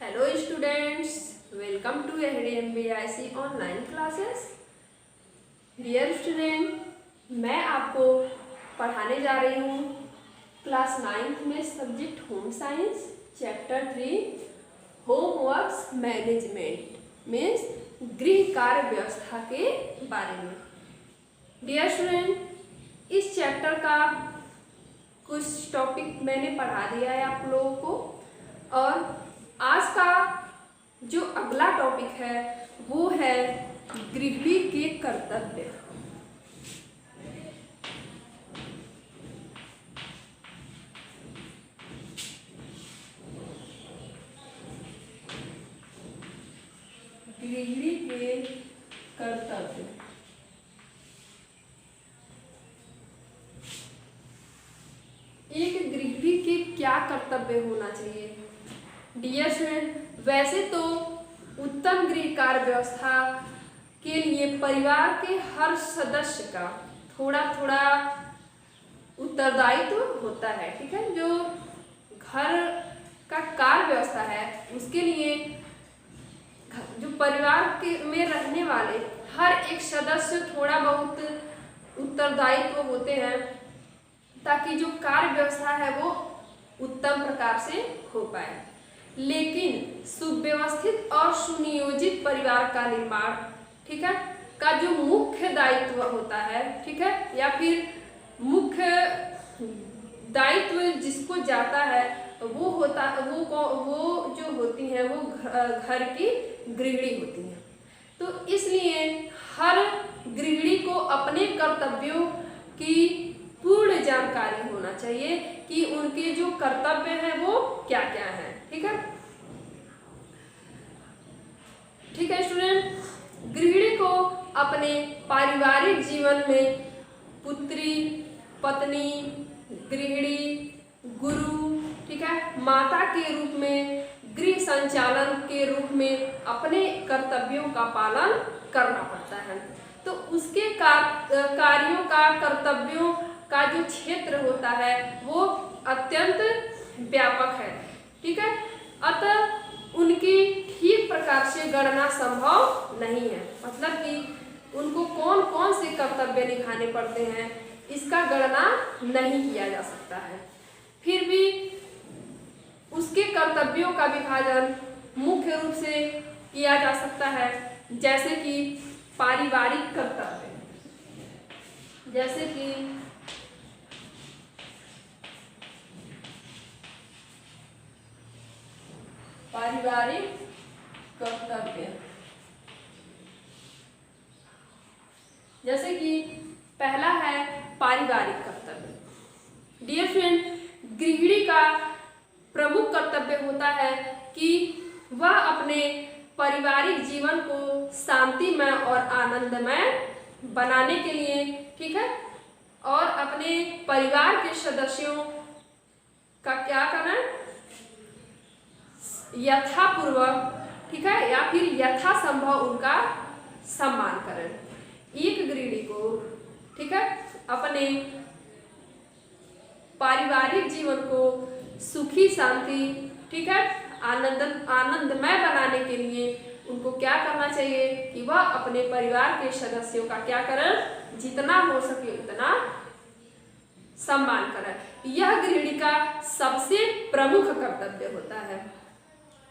Hello students, welcome to ADMBIC online classes. Dear student, मैं आपको पढ़ाने जा रही हूँ क्लास 9th में subject home science chapter 3 homeworks management means गृह कार्य व्यवस्था के बारे में। डियर स्टूडेंट, इस चैप्टर का कुछ टॉपिक मैंने पढ़ा दिया है आप लोगों को और आज का जो अगला टॉपिक है वो है गृहिणी के कर्तव्य। गृहिणी के कर्तव्य। एक गृहिणी के क्या कर्तव्य होना चाहिए? डियर स्टूडेंट, वैसे तो उत्तम गृह कार्य व्यवस्था के लिए परिवार के हर सदस्य का थोड़ा थोड़ा उत्तरदायित्व होता है, ठीक है। जो घर का कार्य व्यवस्था है उसके लिए जो परिवार के में रहने वाले हर एक सदस्य थोड़ा बहुत उत्तरदायित्व होते हैं ताकि जो कार्य व्यवस्था है वो उत्तम प्रकार से हो पाए। लेकिन सुव्यवस्थित और सुनियोजित परिवार का निर्माण, ठीक है, का जो मुख्य दायित्व होता है, ठीक है, या फिर मुख्य दायित्व जिसको जाता है वो जो होती है वो घर की गृहिणी होती है। तो इसलिए हर गृहिणी को अपने कर्तव्यों की पूर्ण जानकारी होना चाहिए कि उनके जो कर्तव्य हैं वो क्या क्या है, ठीक है। ठीक है स्टूडेंट, गृहिणी को अपने पारिवारिक जीवन में पुत्री, पत्नी, गृहिणी, गुरु, ठीक है, माता के रूप में, गृह संचालन के रूप में अपने कर्तव्यों का पालन करना पड़ता है। तो उसके कार्यों का, कर्तव्यों का जो क्षेत्र होता है वो अत्यंत व्यापक है, ठीक है। अतः उनकी ठीक प्रकार से गणना संभव नहीं है, मतलब कि उनको कौन कौन से कर्तव्य निभाने पड़ते हैं इसका गणना नहीं किया जा सकता है। फिर भी उसके कर्तव्यों का विभाजन मुख्य रूप से किया जा सकता है, जैसे कि पारिवारिक कर्तव्य, जैसे कि पारिवारिक कर्तव्य, जैसे कि पहला है पारिवारिक कर्तव्य। डियर फ्रेंड, गृहिणी का प्रमुख कर्तव्य होता है कि वह अपने पारिवारिक जीवन को शांतिमय और आनंदमय बनाने के लिए, ठीक है, और अपने परिवार के सदस्यों का क्या करना है, यथापूर्वक, ठीक है, या फिर यथासंभव उनका सम्मान करें। एक गृहिणी को, ठीक है, अपने पारिवारिक जीवन को सुखी, शांति, ठीक है, आनंदमय बनाने के लिए उनको क्या करना चाहिए कि वह अपने परिवार के सदस्यों का क्या करें, जितना हो सके उतना सम्मान करें। यह गृहिणी का सबसे प्रमुख कर्तव्य होता है।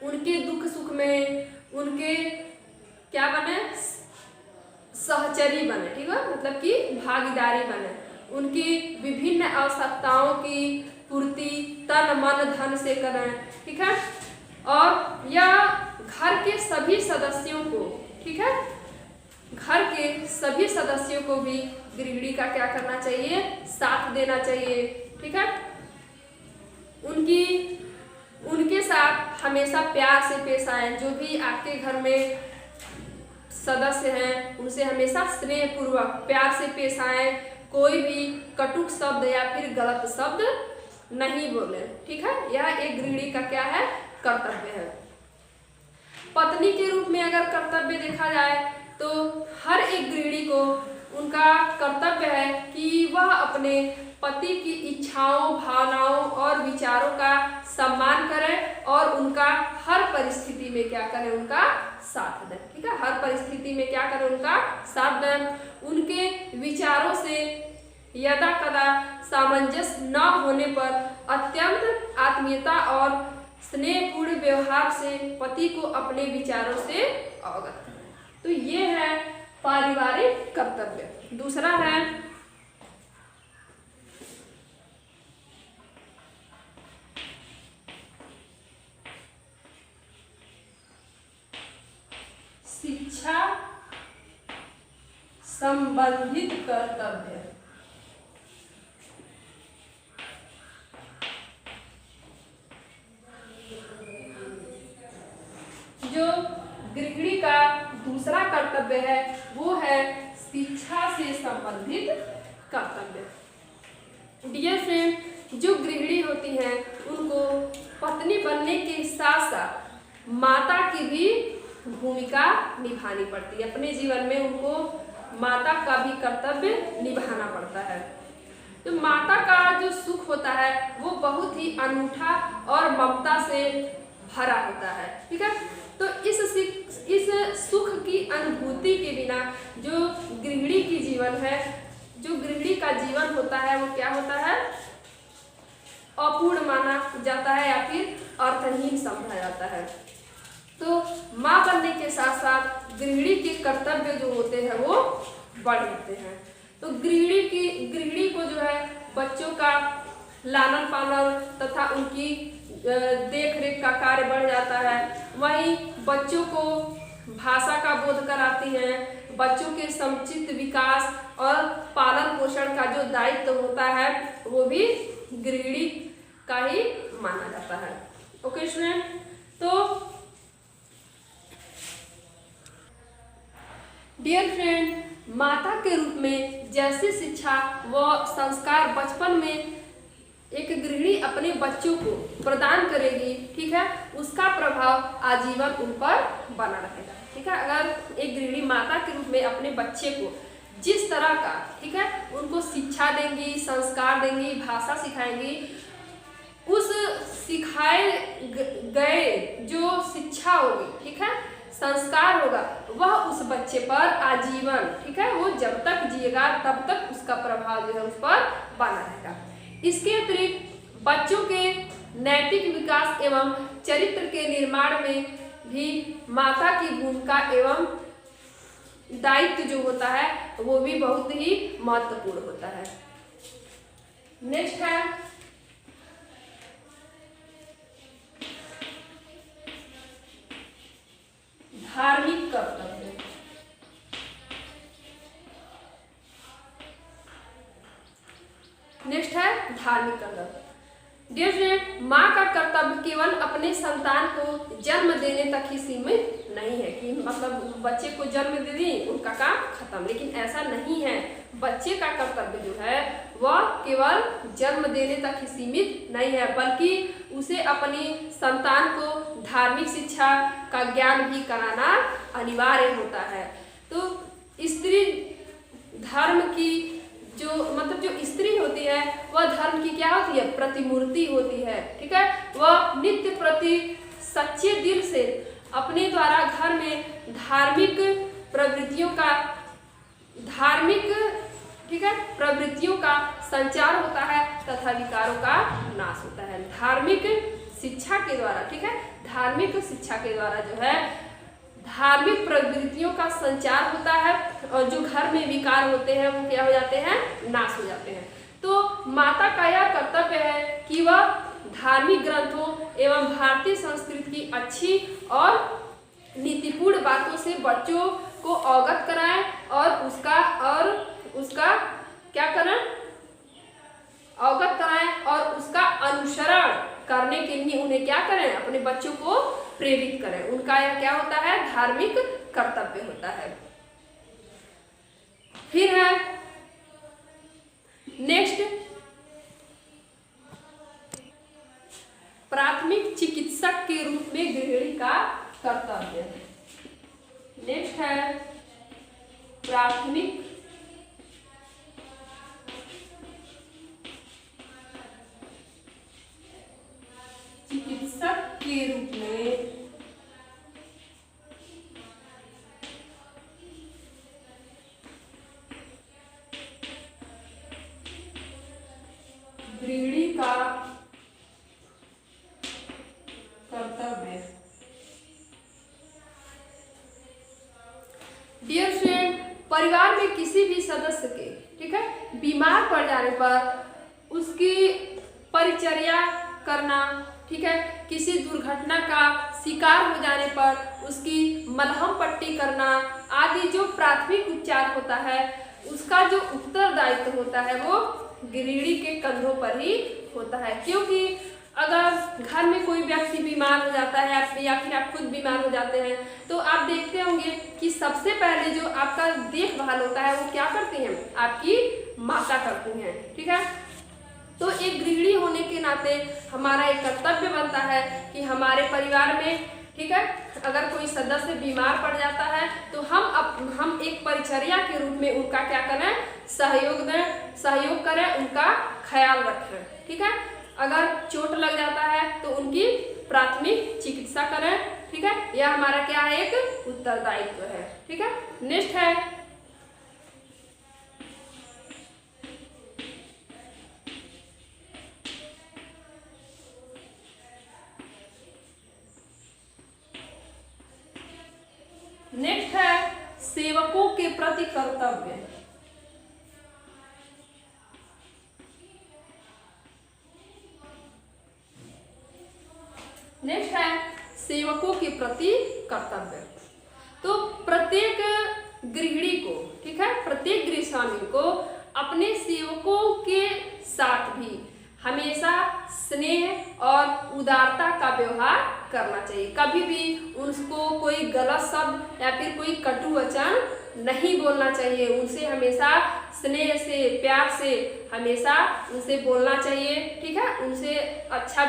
उनके दुख सुख में उनके क्या बने, सहचरी बने, ठीक है, मतलब कि भागीदारी बने, उनकी विभिन्न आवश्यकताओं की पूर्ति तन मन धन से करें, ठीक है, और यह घर के सभी सदस्यों को, ठीक है, घर के सभी सदस्यों को भी गृहिणी का क्या करना चाहिए, साथ देना चाहिए, ठीक है। उनके साथ हमेशा प्यार से पेश आए। जो भी आपके घर में सदस्य हैं उनसे हमेशा स्नेह पूर्वक प्यार से पेश आए, कोई भी कटुक शब्द या फिर गलत शब्द नहीं बोले, ठीक है। यह एक गृहिणी का क्या है, कर्तव्य है। पत्नी के रूप में अगर कर्तव्य देखा जाए तो हर एक गृहिणी को उनका कर्तव्य है कि वह अपने पति की इच्छाओं, भावनाओं और विचारों का सम्मान करें और उनका हर परिस्थिति में क्या करें, उनका साथ दें। ठीक है, हर परिस्थिति में क्या करें, उनका साथ दें। उनके विचारों से यदा कदा सामंजस्य न होने पर अत्यंत आत्मीयता और स्नेहपूर्ण व्यवहार से पति को अपने विचारों से अवगत करें। तो ये है पारिवारिक कर्तव्य। दूसरा है शिक्षा संबंधित कर्तव्य। जो गृहिणी का दूसरा कर्तव्य है वो है शिक्षा से संबंधित कर्तव्य। डियर फ्रेंड, जो गृहिणी होती हैं उनको पत्नी बनने के साथ साथ माता की भी भूमिका निभानी पड़ती है। अपने जीवन में उनको माता का भी कर्तव्य निभाना पड़ता है। तो माता का जो सुख होता है वो बहुत ही अनूठा और ममता से भरा होता है। ठीक है, तो इस सुख की अनुभूति के बिना जो गृहिणी की जीवन है, जो गृहिणी का जीवन होता है वो क्या होता है, अपूर्ण माना जाता है या फिर अर्थहीन समझा जाता है। तो माँ बनने के साथ साथ गृहिणी के कर्तव्य जो होते हैं वो बढ़ जाते हैं। तो गृहिणी को जो है बच्चों का लालन पालन तथा उनकी देख रेख का कार्य बढ़ जाता है। वहीं बच्चों को भाषा का बोध कराती हैं। बच्चों के समुचित विकास और पालन पोषण का जो दायित्व होता है वो भी गृहिणी का ही माना जाता है। ओके स्टूडेंट, तो डियर फ्रेंड, माता के रूप में जैसी शिक्षा व संस्कार बचपन में एक गृहिणी अपने बच्चों को प्रदान करेगी, ठीक है, उसका प्रभाव आजीवन उन पर बना रहेगा। ठीक है, अगर एक गृहिणी माता के रूप में अपने बच्चे को जिस तरह का, ठीक है, उनको शिक्षा देंगी, संस्कार देंगी, भाषा सिखाएंगी, उस सिखाए गए जो शिक्षा होगी, ठीक है, संस्कार होगा, वह उस बच्चे पर आजीवन, ठीक है, वो जब तक जिएगा तब तक उसका प्रभाव जो है उस पर बना रहेगा। इसके अतिरिक्त बच्चों के नैतिक विकास एवं चरित्र के निर्माण में भी माता की भूमिका एवं दायित्व जो होता है वो भी बहुत ही महत्वपूर्ण होता है। नेक्स्ट है धार्मिक कर्तव्य। नेक्स्ट है धार्मिक कर्तव्य। डियर फ्रेंड, माँ का कर्तव्य केवल अपने संतान को जन्म देने तक ही सीमित नहीं है कि मतलब बच्चे को जन्म दे दी उनका काम खत्म, लेकिन ऐसा नहीं है। बच्चे का कर्तव्य जो है वह केवल जन्म देने तक ही सीमित नहीं है, बल्कि उसे अपनी संतान को धार्मिक शिक्षा का ज्ञान भी कराना अनिवार्य होता है। तो स्त्री धर्म की जो मतलब जो स्त्री होती है वह धर्म की क्या होती है, प्रतिमूर्ति होती है। ठीक है, वह नित्य प्रति सच्चे दिल से अपने द्वारा घर में धार्मिक प्रवृत्तियों का संचार होता है तथा विकारों का नाश होता है। धार्मिक शिक्षा के द्वारा, ठीक है, धार्मिक शिक्षा के द्वारा जो है धार्मिक प्रवृत्तियों का संचार होता है और जो घर में विकार होते हैं वो क्या हो जाते हैं, नाश हो जाते हैं। तो माता का यह कर्तव्य है कि वह धार्मिक ग्रंथों एवं भारतीय संस्कृति की अच्छी और नीतिपूर्ण बातों से बच्चों को अवगत कराएं और उसका क्या करें, अवगत कराएं और उसका अनुसरण करने के लिए उन्हें क्या करें, अपने बच्चों को प्रेरित करें। उनका यह क्या होता है, धार्मिक कर्तव्य होता है। फिर है नेक्स्ट प्राथमिक चिकित्सक के रूप में गृहिणी का कर्तव्य। नेक्स्ट है प्राथमिक चिकित्सक के रूप में गृहिणी का कर्तव्य। डियर फ्रेंड, परिवार में किसी भी सदस्य के, ठीक है, बीमार पड़ जाने पर उसकी परिचर्या करना, ठीक है, किसी दुर्घटना का शिकार हो जाने पर उसकी मलहम पट्टी करना आदि जो प्राथमिक उपचार होता है उसका जो उत्तरदायित्व होता है वो गृहिणी के कंधों पर ही होता है। क्योंकि अगर घर में कोई व्यक्ति बीमार हो जाता है या फिर आप खुद बीमार हो जाते हैं तो आप देखते होंगे कि सबसे पहले जो आपका देखभाल होता है वो क्या करती हैं, आपकी माता करती हैं, ठीक है। तो एक गृहिणी होने के नाते हमारा एक कर्तव्य बनता है कि हमारे परिवार में, ठीक है, अगर कोई सदस्य बीमार पड़ जाता है तो हम एक परिचर्या के रूप में उनका क्या करें, सहयोग करें, उनका ख्याल रखें, ठीक है। अगर चोट लग जाता है तो उनकी प्राथमिक चिकित्सा करें, ठीक है। यह हमारा क्या है, एक उत्तरदायित्व है, ठीक है। नेक्स्ट है सेवकों के प्रति कर्तव्य। नेक्स्ट है सेवकों के प्रति कर्तव्य। तो प्रत्येक गृहिणी को, ठीक है, प्रत्येक गृहस्वामी को अपने सेवकों के साथ भी हमेशा स्नेह और उदारता का व्यवहार करना चाहिए। कभी भी उसको कोई गलत शब्द या फिर कोई कटु वचन नहीं बोलना चाहिए। उनसे हमेशा स्नेह से, प्यार से हमेशा उनसे बोलना चाहिए, ठीक है। उनसे अच्छा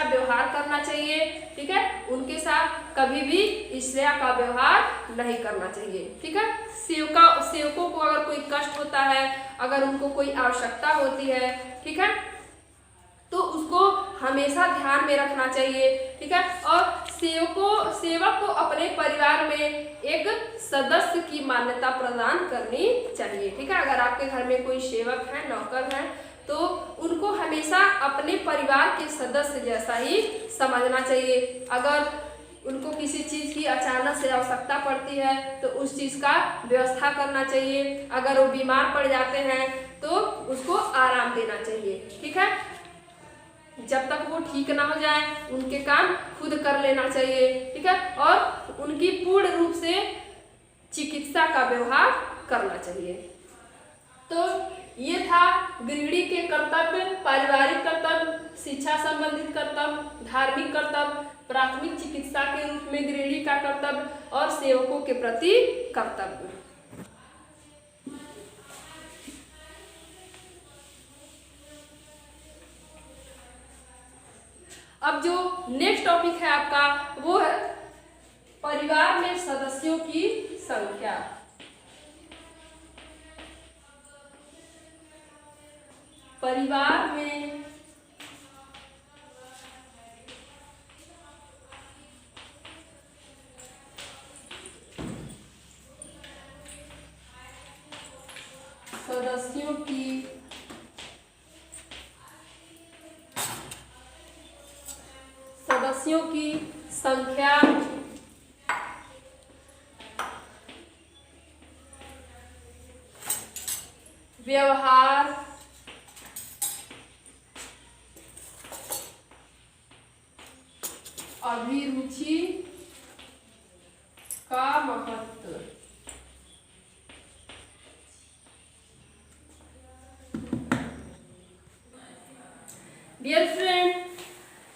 व्यवहार करना चाहिए, ठीक है। उनके साथ कभी भी ईर्ष्या का व्यवहार नहीं करना चाहिए, ठीक है। सेवकों को अगर कोई कष्ट होता है, अगर उनको कोई आवश्यकता होती है, ठीक है, तो उसको हमेशा ध्यान में रखना चाहिए, ठीक है। और सेवक को अपने परिवार में एक सदस्य की मान्यता प्रदान करनी चाहिए, ठीक है। अगर आपके घर में कोई सेवक है, नौकर है, तो उनको हमेशा अपने परिवार के सदस्य जैसा ही समझना चाहिए। अगर उनको किसी चीज़ की अचानक से आवश्यकता पड़ती है तो उस चीज़ का व्यवस्था करना चाहिए। अगर वो बीमार पड़ जाते हैं तो उसको आराम देना चाहिए, ठीक है। जब तक वो ठीक ना हो जाए उनके काम खुद कर लेना चाहिए, ठीक है। और उनकी पूर्ण रूप से चिकित्सा का व्यवहार करना चाहिए। तो ये था गृहिणी के कर्तव्य, पारिवारिक कर्तव्य, शिक्षा संबंधित कर्तव्य, धार्मिक कर्तव्य, प्राथमिक चिकित्सा के रूप में गृहिणी का कर्तव्य और सेवकों के प्रति कर्तव्य। अब जो नेक्स्ट टॉपिक है आपका वो है परिवार में सदस्यों की संख्या। परिवार में सदस्यों की संख्या व्यवहार अभिरुचि का महत्व। डियर फ्रेंड,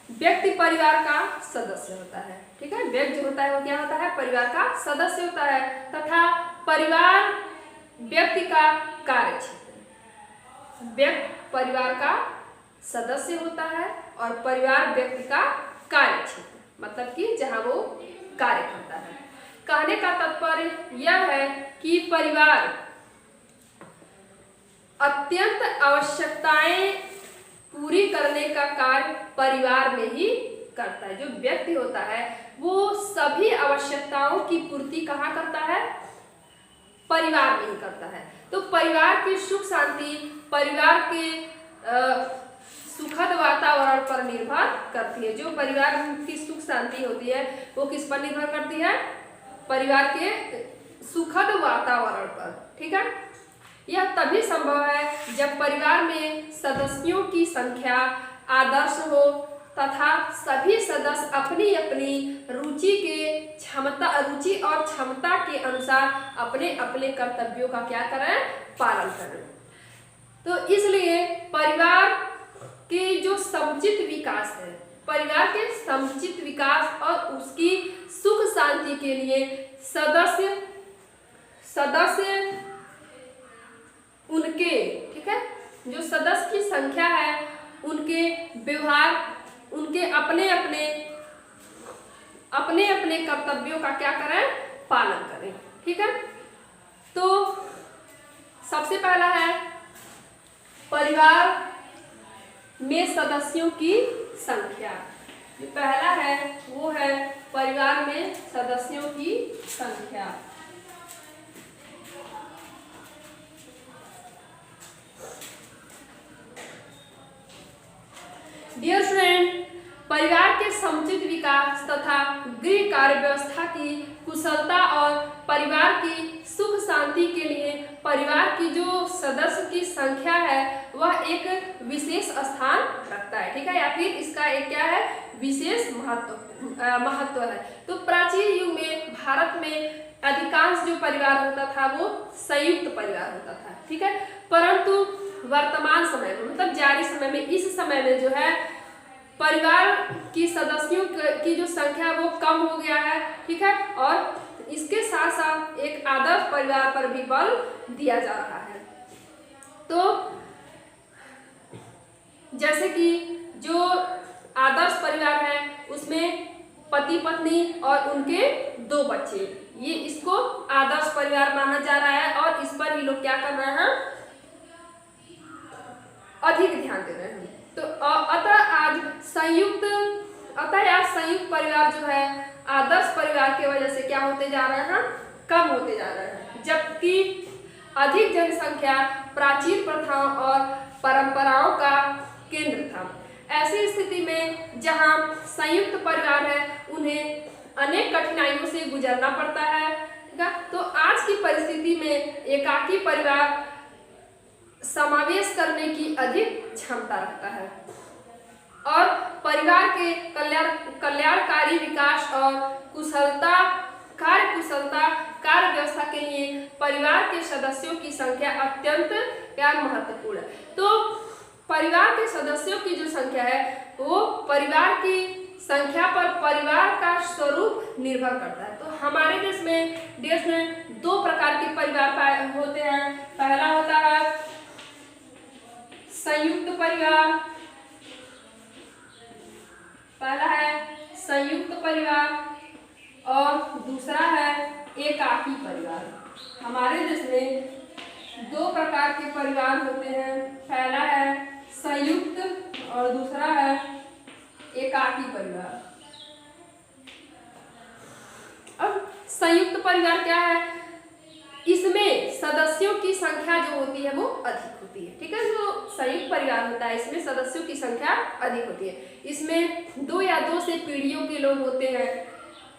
व्यक्ति परिवार का सदस्य होता है, ठीक है। व्यक्ति जो होता है वो क्या होता है, परिवार का सदस्य होता है तथा परिवार व्यक्ति का कार्य क्षेत्र। व्यक्ति परिवार का सदस्य होता है और परिवार व्यक्ति का कार्य क्षेत्र, मतलब कि जहां वो कार्य करता है। कहने का तात्पर्य यह है कि परिवार अत्यंत आवश्यकताएं पूरी करने का कार्य परिवार में ही करता है। जो व्यक्ति होता है वो सभी आवश्यकताओं की पूर्ति कहाँ करता है, परिवार में ही करता है। तो परिवार की सुख शांति, परिवार के सुखद वातावरण पर निर्भर करती है। जो परिवार की सुख शांति होती है वो किस पर निर्भर करती है? परिवार के सुखद वातावरण पर। ठीक है, यह तभी संभव है जब परिवार में सदस्यों की संख्या आदर्श हो तथा सभी सदस्य अपनी अपनी रुचि और क्षमता के अनुसार अपने अपने कर्तव्यों का क्या करें? पालन करें। तो इसलिए परिवार के जो समुचित विकास है, परिवार के समुचित विकास और उसकी सुख शांति के लिए सदस्य उनके, ठीक है, जो सदस्य की संख्या है उनके व्यवहार, उनके अपने अपने कर्तव्यों का क्या करें? पालन करें। ठीक है, तो सबसे पहला है परिवार में सदस्यों की संख्या। जो पहला है वो है परिवार में सदस्यों की संख्या। डियर स्टूडेंट, परिवार के समुचित विकास तथा गृह कार्य व्यवस्था की कुशलता और परिवार की सुख शांति के लिए परिवार की जो सदस्य की संख्या है वह एक विशेष स्थान रखता है। ठीक है, या फिर इसका एक क्या है? विशेष महत्व है। तो प्राचीन युग में भारत में अधिकांश जो परिवार होता था वो संयुक्त परिवार होता था। ठीक है, परंतु वर्तमान समय में, मतलब जारी समय में, इस समय में जो है परिवार की सदस्यों की जो संख्या वो कम हो गया है। ठीक है, और इसके साथ साथ एक आदर्श परिवार पर भी बल दिया जा रहा है। तो जैसे कि जो आदर्श परिवार है उसमें पति पत्नी और उनके 2 बच्चे, ये इसको आदर्श परिवार माना जा रहा है और इस पर ही लोग क्या कर रहे हैं? अधिक ध्यान दे रहे हैं। तो अतः आज संयुक्त परिवार जो है आदर्श परिवार की वजह से क्या होते जा रहे हैं? कम होते जा रहे हैं, जबकि अधिक जनसंख्या प्राचीन प्रथाओं और परंपराओं का केंद्र था। ऐसी स्थिति में जहां संयुक्त परिवार है उन्हें अनेक कठिनाइयों से गुजरना पड़ता है। तो आज की परिस्थिति में एकाकी परिवार समावेश करने की अधिक क्षमता रखता है और परिवार के कल्याणकारी विकास और कार्य व्यवस्था के लिए परिवार के सदस्यों की संख्या अत्यंत महत्वपूर्ण है। तो परिवार के सदस्यों की जो संख्या है वो परिवार की संख्या पर परिवार का स्वरूप निर्भर करता है। तो हमारे देश में 2 प्रकार के परिवार होते हैं। पहला होता है संयुक्त परिवार, और दूसरा है एकाकी परिवार। हमारे देश में 2 प्रकार के परिवार होते हैं। पहला है संयुक्त और दूसरा है एकाकी परिवार। अब संयुक्त परिवार क्या है? इसमें सदस्यों की संख्या जो होती है वो अधिक होती है। ठीक है, जो संयुक्त परिवार होता है इसमें सदस्यों की संख्या अधिक होती है। इसमें 2 या 2 से पीढ़ियों के लोग होते हैं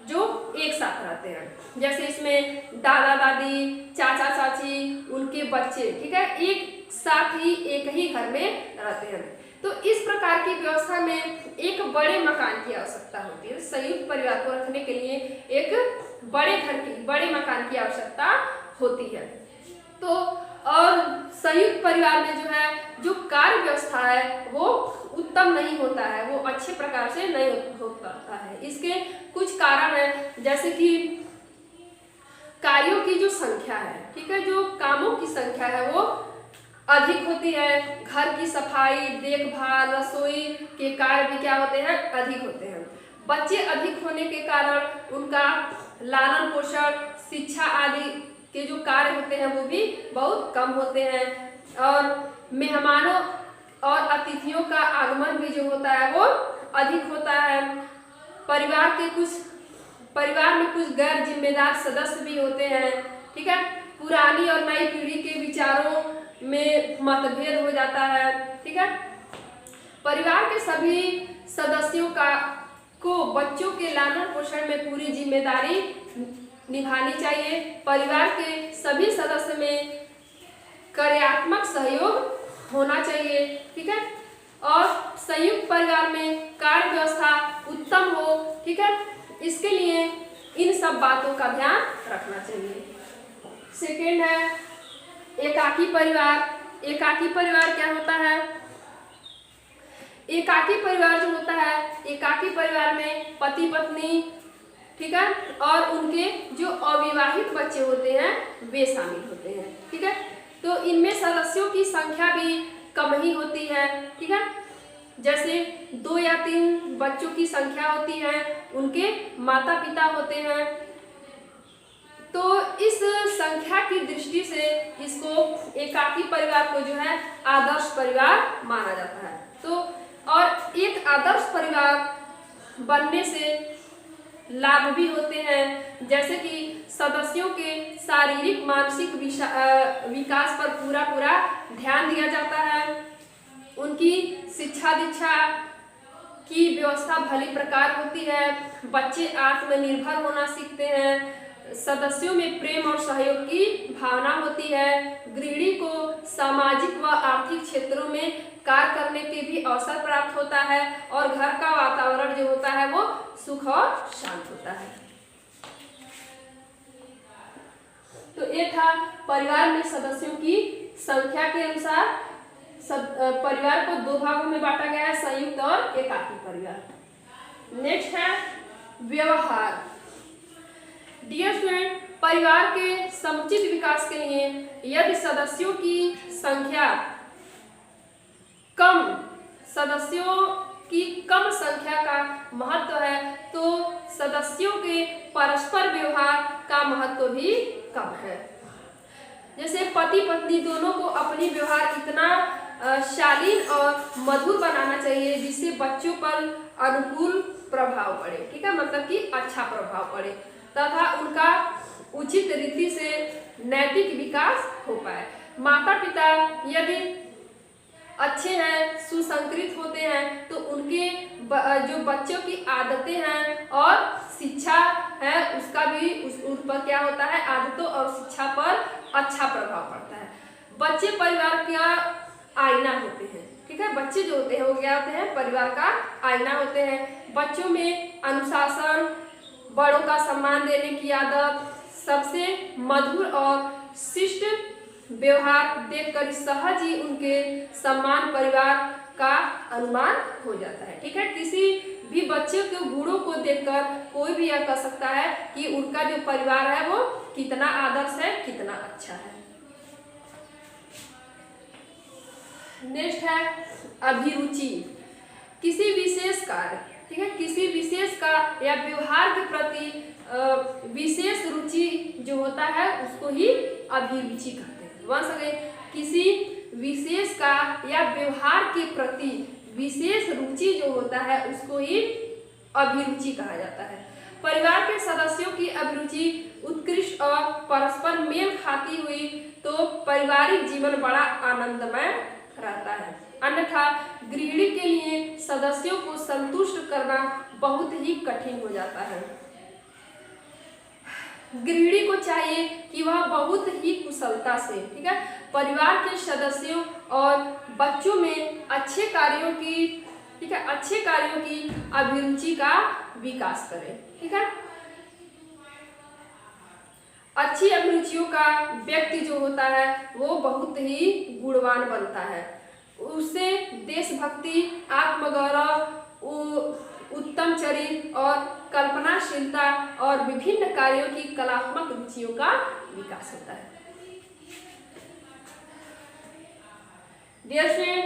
जो एक साथ रहते हैं। जैसे इसमें दादा दादी, चाचा चाची, उनके बच्चे, ठीक है, एक साथ ही एक ही घर में रहते हैं। तो इस प्रकार की व्यवस्था में एक बड़े मकान की आवश्यकता होती है। संयुक्त परिवार को रखने के लिए एक बड़े मकान की आवश्यकता होती है। तो और संयुक्त परिवार में जो कार्य व्यवस्था है वो उत्तम नहीं होता है, वो अच्छे प्रकार से नहीं हो पाता है। इसके कुछ कारण है, जैसे कि कार्यों की जो संख्या है, ठीक है, जो कामों की संख्या है वो अधिक होती है। घर की सफाई, देखभाल, रसोई के कार्य भी क्या होते हैं? अधिक होते हैं। बच्चे अधिक होने के कारण उनका लालन पोषण, शिक्षा आदि के जो कार्य होते हैं वो भी बहुत कम होते हैं। और मेहमानों और अतिथियों का आगमन भी जो होता है वो अधिक होता है। परिवार में कुछ गैर जिम्मेदार सदस्य भी होते हैं। ठीक है, पुरानी और नई पीढ़ी के विचारों में मतभेद हो जाता है। ठीक है, परिवार के सभी सदस्यों को बच्चों के लालन पोषण में पूरी जिम्मेदारी निभानी चाहिए। परिवार के सभी सदस्य में कार्यात्मक सहयोग होना चाहिए, ठीक है। और संयुक्त परिवार में कार्य व्यवस्था उत्तम हो, ठीक है। इसके लिए इन सब बातों का ध्यान रखना चाहिए। सेकेंड है एकाकी परिवार। एकाकी परिवार क्या होता है? एकाकी परिवार जो होता है, एकाकी परिवार में पति पत्नी, ठीक है, और उनके जो अविवाहित बच्चे होते हैं वे शामिल होते हैं, ठीक है। तो इनमें सदस्यों की संख्या भी कम ही होती है, ठीक है। जैसे 2 या 3 बच्चों की संख्या होती है, उनके माता पिता होते हैं। तो इस संख्या की दृष्टि से इसको एकाकी परिवार को जो है आदर्श परिवार माना जाता है। तो और एक आदर्श परिवार बनने से लाभ भी होते हैं, जैसे कि सदस्यों के शारीरिक मानसिक विकास पर पूरा ध्यान दिया जाता है। उनकी शिक्षा दीक्षा की व्यवस्था भली प्रकार होती है। बच्चे आत्मनिर्भर होना सीखते हैं। सदस्यों में प्रेम और सहयोग की भावना होती है। गृहिणी को सामाजिक व आर्थिक क्षेत्रों में कार्य करने के भी अवसर प्राप्त होता है और घर का वातावरण जो होता है वो सुख और शांत होता है। तो ये था परिवार में सदस्यों की संख्या के अनुसार परिवार को 2 भागों में बांटा गया है, संयुक्त और एकाकी परिवार। नेक्स्ट है व्यवहार। डियर स्टूडेंट, परिवार के समुचित विकास के लिए यदि सदस्यों की संख्या कम संख्या का महत्व है, तो सदस्यों के परस्पर व्यवहार का महत्व भी कम है। जैसे पति पत्नी दोनों को अपनी व्यवहार इतना शालीन और मधुर बनाना चाहिए जिससे बच्चों पर अनुकूल प्रभाव पड़े, ठीक है, मतलब कि अच्छा प्रभाव पड़े तथा उनका उचित रीति से नैतिक विकास हो पाए। माता पिता यदि अच्छे हैं, सुसंस्कृत होते हैं, तो उनके जो बच्चों की आदतें हैं और शिक्षा है उसका भी उन पर क्या होता है, आदतों और शिक्षा पर अच्छा प्रभाव पड़ता है। बच्चे परिवार का आईना होते हैं, ठीक है। बच्चे जो होते हैं वो क्या होते हैं, परिवार का आईना होते हैं। बच्चों में अनुशासन, बड़ों का सम्मान देने की आदत, सबसे मधुर और शिष्ट व्यवहार देखकर सहज ही उनके सम्मान परिवार का अनुमान हो जाता है, ठीक है। किसी भी बच्चे के गुणों को देखकर कोई भी यह कह सकता है कि उनका जो परिवार है वो कितना आदर्श है, कितना अच्छा है। नेक्स्ट है अभिरुचि। किसी विशेष कार्य, ठीक है, किसी विशेष का या व्यवहार के प्रति विशेष रुचि जो होता है उसको ही अभिरुचि कहते हैं। वंस अगेन, किसी विशेष का या व्यवहार के प्रति विशेष रुचि जो होता है उसको ही अभिरुचि कहा जाता है। परिवार के सदस्यों की अभिरुचि उत्कृष्ट और परस्पर मेल खाती हुई तो पारिवारिक जीवन बड़ा आनंदमय रहता है। अन्यथा गृहिणी के लिए सदस्यों को संतुष्ट करना बहुत ही कठिन हो जाता है। गृहिणी को चाहिए कि वह बहुत ही कुशलता से, ठीक है, परिवार के सदस्यों और बच्चों में अच्छे कार्यों की, ठीक है, अच्छे कार्यों की अभिरुचि का विकास करे, ठीक है। अच्छी अभिरुचियों का व्यक्ति जो होता है वो बहुत ही गुणवान बनता है। उससे देशभक्ति, आत्मगौरव, उत्तम चरित्र और कल्पनाशीलता और विभिन्न कार्यों की कलात्मक रुचियों का विकास होता है। डियर फ्रेंड,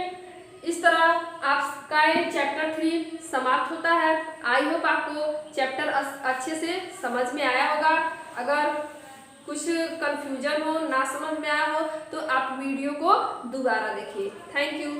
इस तरह आपका ये चैप्टर 3 समाप्त होता है। आई होप आपको चैप्टर अच्छे से समझ में आया होगा। अगर कुछ कंफ्यूजन हो, ना समझ में आया हो तो आप वीडियो को दोबारा देखिए। Thank you.